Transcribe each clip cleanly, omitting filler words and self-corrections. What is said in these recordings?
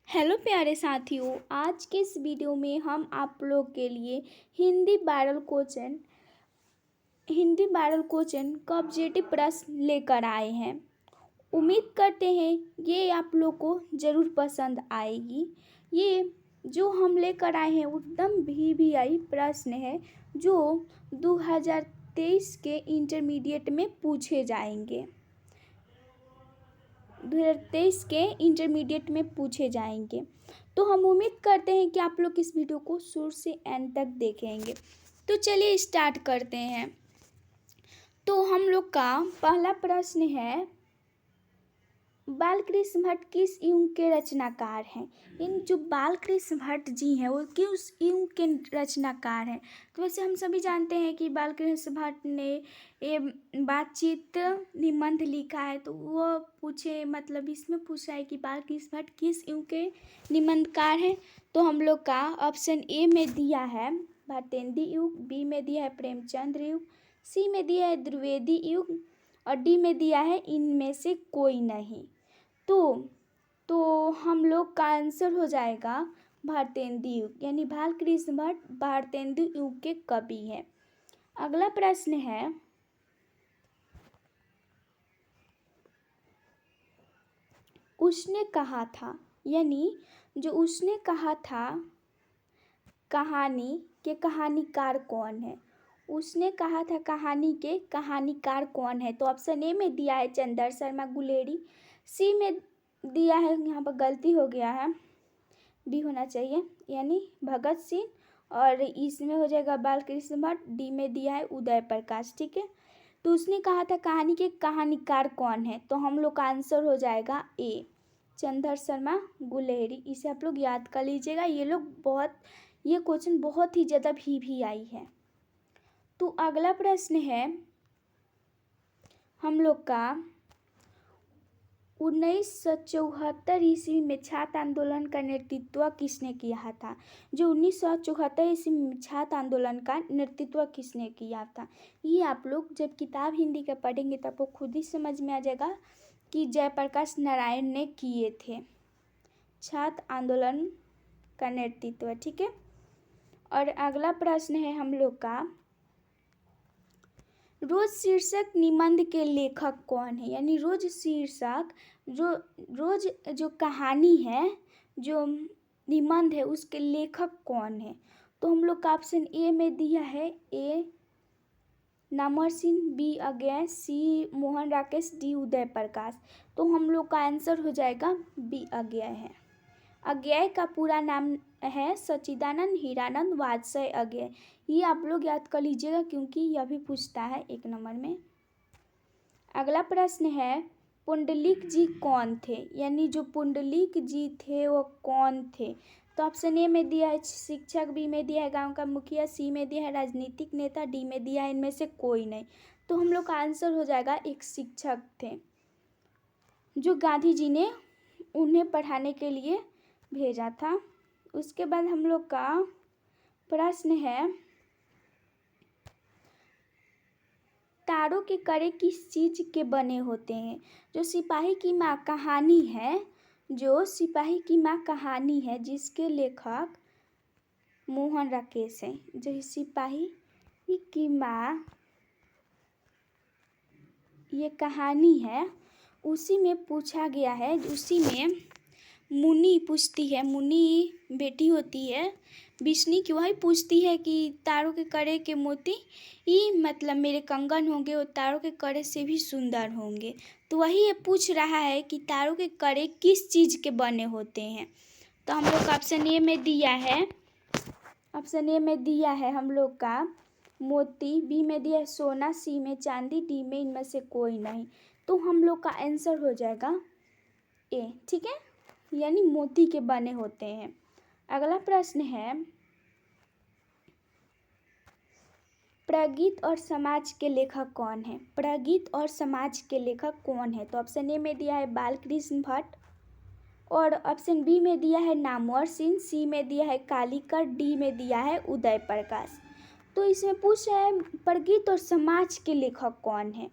Hello प्यारे साथियों, आज के इस वीडियो में हम आप लोग के लिए हिंदी वायरल क्वेश्चन का ऑब्जेक्टिव प्रश्न लेकर आए हैं। उम्मीद करते हैं ये आप लोग को ज़रूर पसंद आएगी। ये जो हम लेकर आए हैं उत्तम VVI प्रश्न है जो 2023 के इंटरमीडिएट में पूछे जाएंगे। 2023 के इंटरमीडिएट में पूछे जाएंगे। तो हम उम्मीद करते हैं कि आप लोग इस वीडियो को शुरू से एंड तक देखेंगे। तो चलिए स्टार्ट करते हैं। तो हम लोग का पहला प्रश्न है, बालकृष्ण भट्ट किस युग के रचनाकार हैं? इन जो बालकृष्ण भट्ट जी हैं वो किस युग के रचनाकार हैं? तो वैसे हम सभी जानते हैं कि बालकृष्ण भट्ट ने ये बातचीत निबंध लिखा है। तो वो मतलब इसमें पूछा है कि बालकृष्ण भट्ट किस युग के निबंधकार हैं। तो हम लोग का ऑप्शन ए में दिया है भारतेंदु युग, बी में दिया है प्रेमचंद्र युग, सी में दिया है द्विवेदी युग और डी में दिया है इनमें से कोई नहीं। तो हम लोग का आंसर हो जाएगा भारतेंदु युग, यानी बालकृष्ण भट्ट भारतेंदु युग के कवि हैं। अगला प्रश्न है, उसने कहा था, यानी जो उसने कहा था कहानी के कहानीकार कौन है? उसने कहा था कहानी के कहानीकार कौन है? तो ऑप्शन ए में दिया है चंदर शर्मा गुलेरी, सी में दिया है, यहाँ पर गलती हो गया है, बी होना चाहिए यानी भगत सिंह, और इसमें हो जाएगा बालकृष्ण भट्ट, डी में दिया है उदय प्रकाश। ठीक है, तो उसने कहा था कहानी के कहानीकार कौन है? तो हम लोग का आंसर हो जाएगा ए चंदर शर्मा गुलेरी। इसे आप लोग याद कर लीजिएगा। ये क्वेश्चन बहुत ही ज़्यादा VVI है। तो अगला प्रश्न है हम लोग का 1974 ईस्वी में छात्र आंदोलन का नेतृत्व किसने किया था? जो 1974 ईस्वी में छात्र आंदोलन का नेतृत्व किसने किया था? ये आप लोग जब किताब हिंदी का पढ़ेंगे तब वो खुद ही समझ में आ जाएगा कि जयप्रकाश नारायण ने किए थे छात्र आंदोलन का नेतृत्व। ठीक है, और अगला प्रश्न है हम लोग का, रोज शीर्षक निबंध के लेखक कौन है? यानी रोज शीर्षक रोज जो कहानी है, जो निबंध है, उसके लेखक कौन है? तो हम लोग का ऑप्शन ए में दिया है ए नामरसिंह, बी अज्ञेय, सी मोहन राकेश, डी उदय प्रकाश। तो हम लोग का आंसर हो जाएगा बी अज्ञेय है। अज्ञेय का पूरा नाम है सच्चिदानंद हीरानंद वाजपेयी अज्ञेय। ये आप लोग याद कर लीजिएगा क्योंकि यह भी पूछता है 1 नंबर में। अगला प्रश्न है, पुंडलिक जी कौन थे? यानी जो पुंडलिक जी थे वो कौन थे? तो ऑप्शन ए में दिया है शिक्षक, बी में दिया है गांव का मुखिया, सी में दिया है राजनीतिक नेता, डी में दिया है इनमें से कोई नहीं। तो हम लोग का आंसर हो जाएगा एक शिक्षक थे जो गांधी जी ने उन्हें पढ़ाने के लिए भेजा था। उसके बाद हम लोग का प्रश्न है, तारों के कड़े किस चीज के बने होते हैं? जो सिपाही की माँ कहानी है जिसके लेखक मोहन राकेश हैं, जो सिपाही की माँ ये कहानी है उसी में पूछा गया है, उसी में मुन्नी पूछती है, मुन्नी बेटी होती है विष्णु की, वही पूछती है कि तारों के कड़े के मोती ये मतलब मेरे कंगन होंगे और तारों के कड़े से भी सुंदर होंगे। तो वही ये पूछ रहा है कि तारों के कड़े किस चीज़ के बने होते हैं। तो हम लोग का ऑप्शन ए में दिया है हम लोग का मोती, बी में दिया है सोना, सी में चांदी, डी में इनमें से कोई नहीं। तो हम लोग का आंसर हो जाएगा ए। ठीक है, यानी मोती के बने होते हैं। अगला प्रश्न है, प्रगीत और समाज के लेखक कौन है? प्रगीत और समाज के लेखक कौन है? तो ऑप्शन ए में दिया है बालकृष्ण भट्ट, और ऑप्शन बी में दिया है नामवर सिंह, सी में दिया है कालीकर, डी में दिया है उदय प्रकाश। तो इसमें पूछ रहा है प्रगीत और समाज के लेखक कौन है?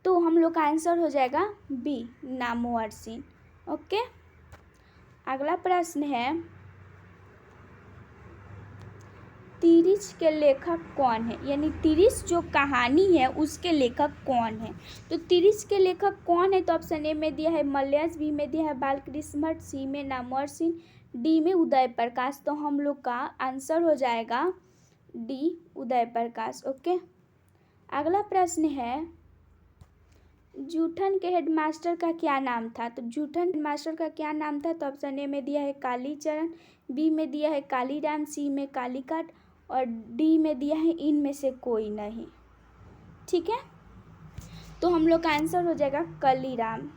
तो हम लोग का आंसर हो जाएगा बी नामवर सिंह। ओके, अगला प्रश्न है, तिरिस के लेखक कौन है? यानी तिरिस जो कहानी है उसके लेखक कौन है? तो तिरिस के लेखक कौन है? तो ऑप्शन ए में दिया है मलयास, बी में दिया है बालकृष्ण भट्ट, सी में नामवर सिंह, डी में उदय प्रकाश। तो हम लोग का आंसर हो जाएगा डी, उदय प्रकाश। ओके। अगला प्रश्न है, जूठन के हेडमास्टर का क्या नाम था? तो जूठन हेडमास्टर का क्या नाम था? तो ऑप्शन ए में दिया है कालीचरण, बी में दिया है कालीराम, सी में कालीकाट और डी में दिया है इनमें से कोई नहीं। ठीक है, तो हम लोग का आंसर हो जाएगा कालीराम।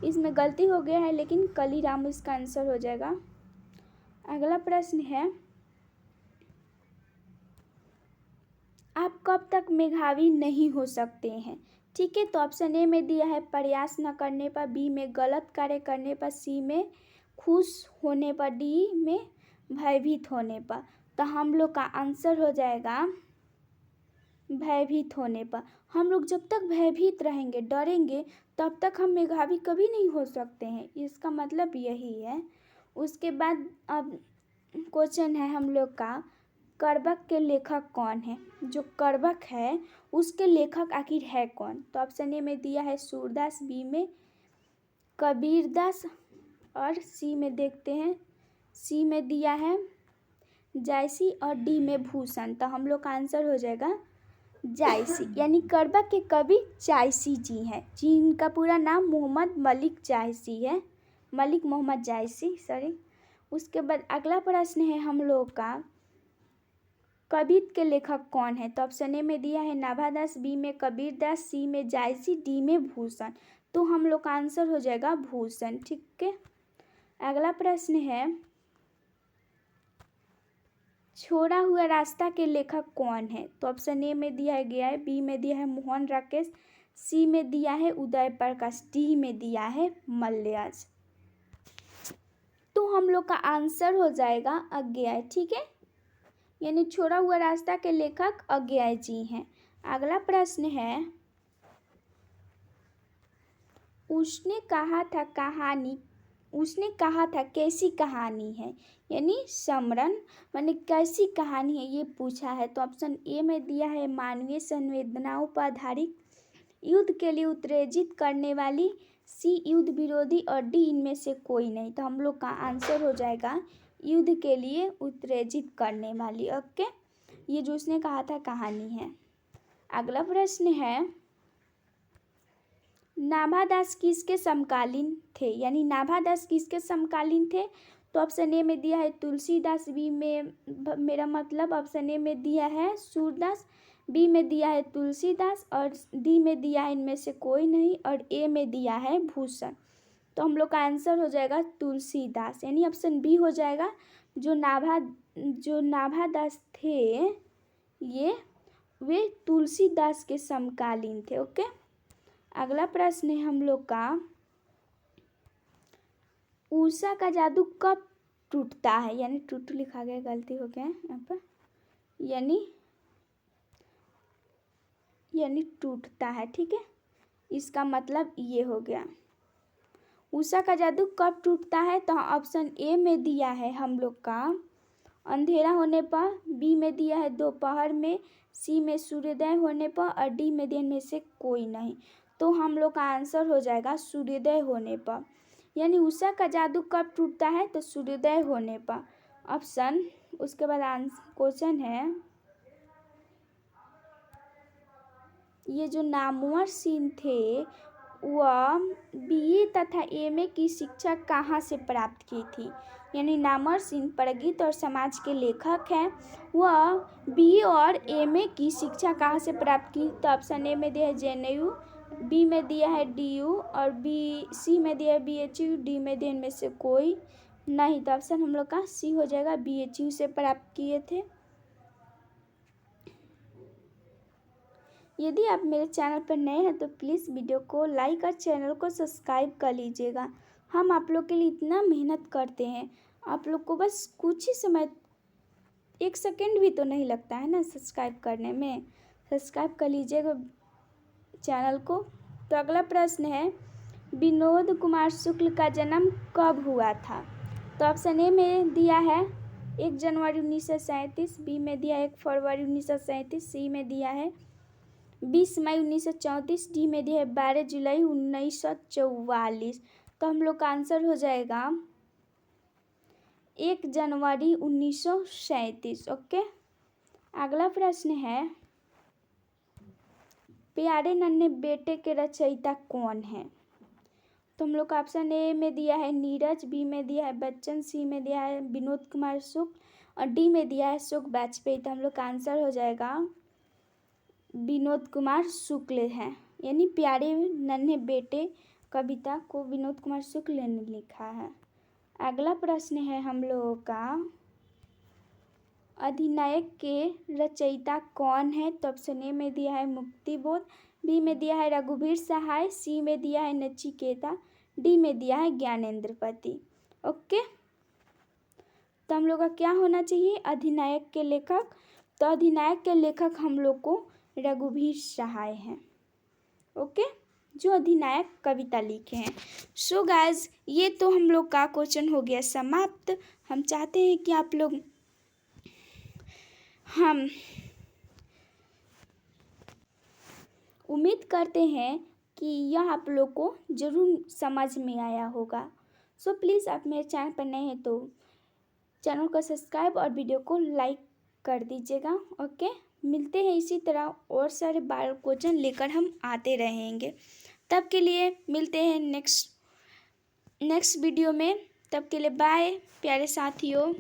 इसमें गलती हो गया है लेकिन कालीराम इसका आंसर हो जाएगा। अगला प्रश्न है, आप कब तक मेधावी नहीं हो सकते हैं? ठीक है, तो ऑप्शन ए में दिया है प्रयास न करने पर, बी में गलत कार्य करने पर, सी में खुश होने पर, डी में भयभीत होने पर। तो हम लोग का आंसर हो जाएगा भयभीत होने पर। हम लोग जब तक भयभीत रहेंगे, डरेंगे, तब तक हम मेधावी कभी नहीं हो सकते हैं। इसका मतलब यही है। उसके बाद अब क्वेश्चन है हम लोग का, करबक के लेखक कौन है? जो करबक है उसके लेखक आखिर है कौन? तो ऑप्शन ए में दिया है सूरदास, बी में कबीरदास और सी में देखते हैं, सी में दिया है जायसी और डी में भूषण। तो हम लोग का आंसर हो जाएगा जायसी। यानी करबक के कवि जायसी जी हैं, जिनका पूरा नाम मोहम्मद मलिक जायसी है, मलिक मोहम्मद जायसी, सॉरी। उसके बाद अगला प्रश्न है हम लोग का, कबीर के लेखक कौन है? तो ऑप्शन ए में दिया है नाभादास, बी में कबीरदास, सी में जायसी, डी में भूषण। तो हम लोग का आंसर हो जाएगा भूषण। ठीक है। अगला प्रश्न है, छोड़ा हुआ रास्ता के लेखक कौन है? तो ऑप्शन ए में दिया है गया है, बी में दिया है मोहन राकेश, सी में दिया है उदय प्रकाश, डी में दिया है मलयास। तो हम लोग का आंसर हो जाएगा अज्ञेय। ठीक है, यानी छोड़ा हुआ रास्ता के लेखक अज्ञेय जी हैं। अगला प्रश्न है, उसने कहा था कैसी कहानी है? यानी समरण माने कैसी कहानी है ये पूछा है। तो ऑप्शन ए में दिया है मानवीय संवेदनाओं पर आधारित, युद्ध के लिए उत्तेजित करने वाली, सी युद्ध विरोधी और डी इनमें से कोई नहीं। तो हम लोग का आंसर हो जाएगा युद्ध के लिए उत्तेजित करने वाली। ओके, ये जो उसने कहा था कहानी है। अगला प्रश्न है, नाभादास किसके समकालीन थे? यानी नाभादास किसके समकालीन थे? तो ऑप्शन ए में दिया है तुलसीदास, बी में मेरा मतलब ऑप्शन ए में दिया है सूरदास, बी में दिया है तुलसीदास और डी में दिया है इनमें से कोई नहीं और ए में दिया है भूषण। तो हम लोग का आंसर हो जाएगा तुलसीदास, यानी ऑप्शन बी हो जाएगा। जो नाभादास थे ये वे तुलसीदास के समकालीन थे। ओके। अगला प्रश्न है हम लोग का, उषा का जादू कब टूटता है? यानी टूट लिखा गया, गलती हो गया है यहाँ पर, यानी टूटता है। ठीक है, इसका मतलब ये हो गया। उषा का जादू कब टूटता है? तो ऑप्शन ए में दिया है हम लोग का अंधेरा होने पर, बी में दिया है दोपहर में, सी में सूर्योदय होने पर और डी में दिन में से कोई नहीं। तो हम लोग का आंसर हो जाएगा सूर्योदय होने पर। यानी उषा का जादू कब टूटता है? तो सूर्योदय होने पर ऑप्शन। उसके बाद आंसर क्वेश्चन है, ये जो नामवर सिंह थे वह बीए तथा एमए की शिक्षा कहाँ से प्राप्त की थी? यानी नामवर सिंह प्रगीत और समाज के लेखक हैं, वह बीए और एमए की शिक्षा कहाँ से प्राप्त की? तो ऑप्शन ए में दिया है जेएनयू, बी में दिया है डीयू और सी में दिया है बीएचयू, डी में दिया इनमें से कोई नहीं। तो ऑप्शन हम लोग का सी हो जाएगा, बीएचयू से प्राप्त किए थे। यदि आप मेरे चैनल पर नए हैं तो प्लीज़ वीडियो को लाइक और चैनल को सब्सक्राइब कर लीजिएगा। हम आप लोग के लिए इतना मेहनत करते हैं, आप लोग को बस कुछ ही समय, 1 सेकेंड भी तो नहीं लगता है ना सब्सक्राइब करने में। सब्सक्राइब कर लीजिएगा चैनल को। तो अगला प्रश्न है, विनोद कुमार शुक्ल का जन्म कब हुआ था? तो ऑप्शन ए में दिया है 1 जनवरी 1937, बी में दिया है 1 फरवरी 1937, सी में दिया है 20 मई 1934, डी में दिया है 12 जुलाई 1944। तो हम लोग का आंसर हो जाएगा 1 जनवरी 1937। ओके, अगला प्रश्न है, प्यारे नन्हे बेटे के रचयिता कौन है? तो हम लोग का ऑप्शन ए में दिया है नीरज, बी में दिया है बच्चन, सी में दिया है विनोद कुमार शुक्ल और डी में दिया है अशोक वाजपेयी। तो हम लोग का आंसर हो जाएगा विनोद कुमार शुक्ल है, यानी प्यारे नन्हे बेटे कविता को विनोद कुमार शुक्ल ने लिखा है। अगला प्रश्न है हम लोगों का, अधिनायक के रचयिता कौन है? तो ऑप्शन ए में दिया है मुक्तिबोध, बी में दिया है रघुवीर सहाय, सी में दिया है नचिकेता, डी में दिया है ज्ञानेंद्र पति। ओके, तो हम लोग का क्या होना चाहिए? अधिनायक के लेखक। तो अधिनायक के लेखक हम लोग को रघुवीर सहाय हैं। ओके, जो अधिनायक कविता लिखे हैं। सो गाइस, ये तो हम लोग का क्वेश्चन हो गया समाप्त। हम चाहते हैं कि आप लोग हम उम्मीद करते हैं कि यह आप लोग को ज़रूर समझ में आया होगा। सो प्लीज़ आप मेरे चैनल पर नए हैं तो चैनल को सब्सक्राइब और वीडियो को लाइक कर दीजिएगा। ओके, मिलते हैं इसी तरह और सारे बार क्वेश्चन लेकर हम आते रहेंगे। तब के लिए मिलते हैं नेक्स्ट वीडियो में। तब के लिए बाय प्यारे साथियों।